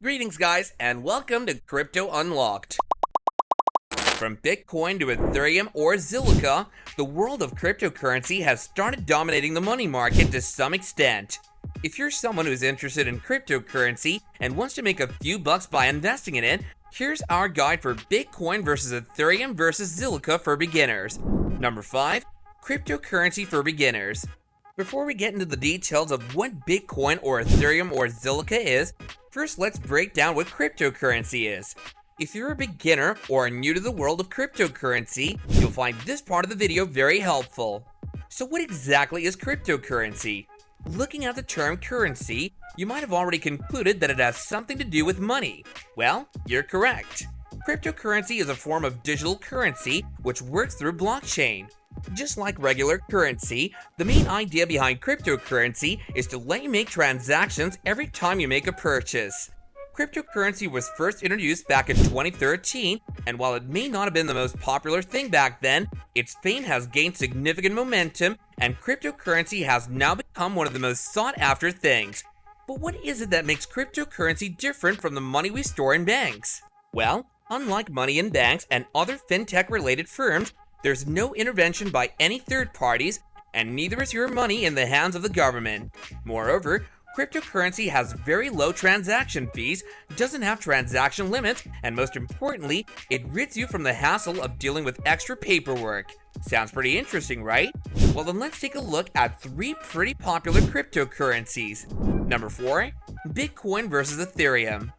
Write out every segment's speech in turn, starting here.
Greetings guys, and welcome to Crypto Unlocked. From Bitcoin to Ethereum or Zilliqa, the world of cryptocurrency has started dominating the money market to some extent. If you're someone who's interested in cryptocurrency and wants to make a few bucks by investing in it, here's our guide for Bitcoin versus Ethereum versus Zilliqa for beginners. Number 5. Cryptocurrency for beginners. Before we get into the details of what Bitcoin or Ethereum or Zilliqa is, first let's break down what cryptocurrency is. If you're a beginner or are new to the world of cryptocurrency, you'll find this part of the video very helpful. So what exactly is cryptocurrency? Looking at the term currency, you might have already concluded that it has something to do with money. Well, you're correct. Cryptocurrency is a form of digital currency which works through blockchain. Just like regular currency, the main idea behind cryptocurrency is to let you make transactions every time you make a purchase. Cryptocurrency was first introduced back in 2013, and while it may not have been the most popular thing back then, its fame has gained significant momentum, and cryptocurrency has now become one of the most sought after things. But what is it that makes cryptocurrency different from the money we store in banks? Well, unlike money in banks and other fintech related firms, there's no intervention by any third parties, and neither is your money in the hands of the government. Moreover, cryptocurrency has very low transaction fees, doesn't have transaction limits, and most importantly, it rids you from the hassle of dealing with extra paperwork. Sounds pretty interesting, right? Well then let's take a look at 3 pretty popular cryptocurrencies. Number 4. Bitcoin versus Ethereum.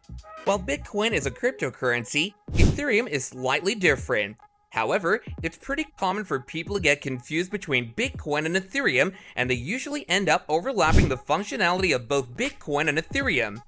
While Bitcoin is a cryptocurrency, Ethereum is slightly different. However, it's pretty common for people to get confused between Bitcoin and Ethereum, and they usually end up overlapping the functionality of both Bitcoin and Ethereum.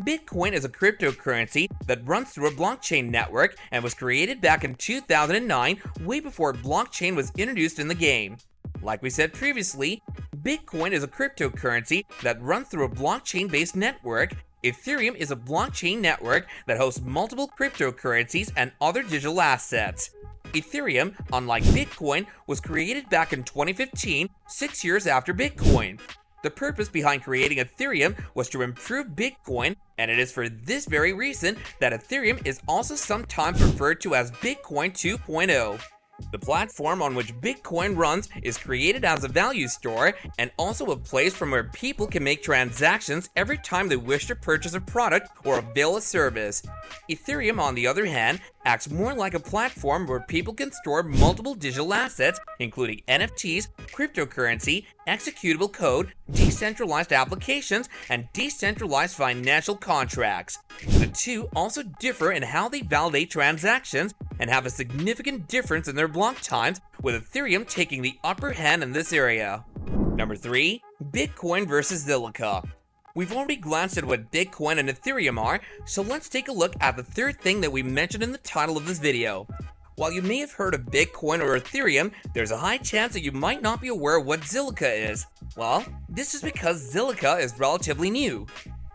Bitcoin is a cryptocurrency that runs through a blockchain network and was created back in 2009, way before blockchain was introduced in the game. Like we said previously, Bitcoin is a cryptocurrency that runs through a blockchain-based network. Ethereum is a blockchain network that hosts multiple cryptocurrencies and other digital assets. Ethereum, unlike Bitcoin, was created back in 2015, 6 years after Bitcoin. The purpose behind creating Ethereum was to improve Bitcoin, and it is for this very reason that Ethereum is also sometimes referred to as Bitcoin 2.0. The platform on which Bitcoin runs is created as a value store and also a place from where people can make transactions every time they wish to purchase a product or avail a service. Ethereum, on the other hand, acts more like a platform where people can store multiple digital assets, including NFTs, cryptocurrency, executable code, decentralized applications, and decentralized financial contracts. The two also differ in how they validate transactions and have a significant difference in their block times, with Ethereum taking the upper hand in this area. Number 3. Bitcoin versus Zilliqa. We've already glanced at what Bitcoin and Ethereum are, so let's take a look at the third thing that we mentioned in the title of this video. While you may have heard of Bitcoin or Ethereum, there's a high chance that you might not be aware of what Zilliqa is. Well, this is because Zilliqa is relatively new.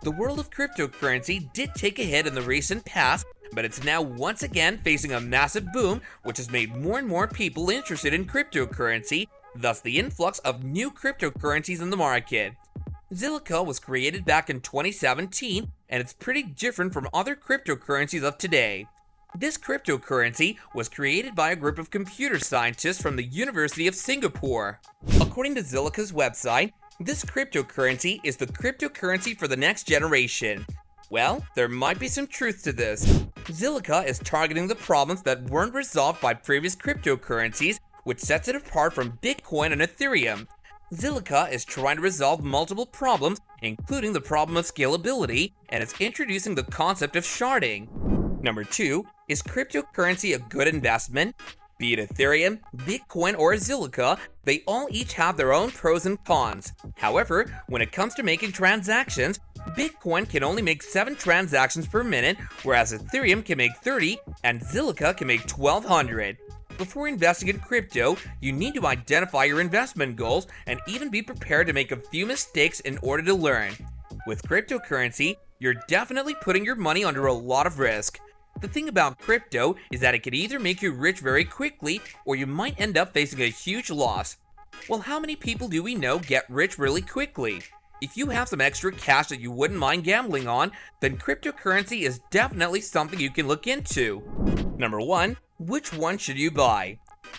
The world of cryptocurrency did take a hit in the recent past, but it's now once again facing a massive boom, which has made more and more people interested in cryptocurrency, thus the influx of new cryptocurrencies in the market. Zilliqa was created back in 2017, and it's pretty different from other cryptocurrencies of today. This cryptocurrency was created by a group of computer scientists from the University of Singapore. According to Zilliqa's website, this cryptocurrency is the cryptocurrency for the next generation. Well, there might be some truth to this. Zilliqa is targeting the problems that weren't resolved by previous cryptocurrencies, which sets it apart from Bitcoin and Ethereum. Zilliqa is trying to resolve multiple problems, including the problem of scalability, and it's introducing the concept of sharding. Number 2, is cryptocurrency a good investment? Be it Ethereum, Bitcoin, or Zilliqa, they all each have their own pros and cons. However, when it comes to making transactions, Bitcoin can only make 7 transactions per minute, whereas Ethereum can make 30, and Zilliqa can make 1,200. Before investing in crypto, you need to identify your investment goals and even be prepared to make a few mistakes in order to learn. With cryptocurrency, you're definitely putting your money under a lot of risk. The thing about crypto is that it can either make you rich very quickly, or you might end up facing a huge loss. Well, how many people do we know get rich really quickly? If you have some extra cash that you wouldn't mind gambling on, then cryptocurrency is definitely something you can look into. Number 1. Which one should you buy?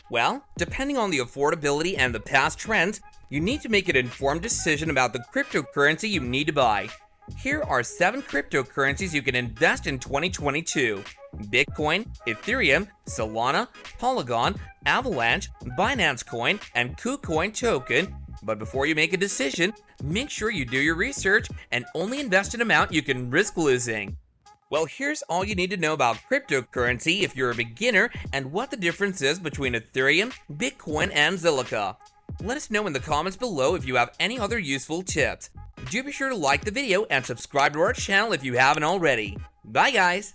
Well, depending on the affordability and the past trends, you need to make an informed decision about the cryptocurrency you need to buy. Here are 7 cryptocurrencies you can invest in 2022. Bitcoin, Ethereum, Solana, Polygon, Avalanche, Binance Coin, and KuCoin token. But before you make a decision, make sure you do your research and only invest an amount you can risk losing. Well, here's all you need to know about cryptocurrency if you're a beginner and what the difference is between Ethereum, Bitcoin, and Zilliqa. Let us know in the comments below if you have any other useful tips. Do be sure to like the video and subscribe to our channel if you haven't already. Bye guys!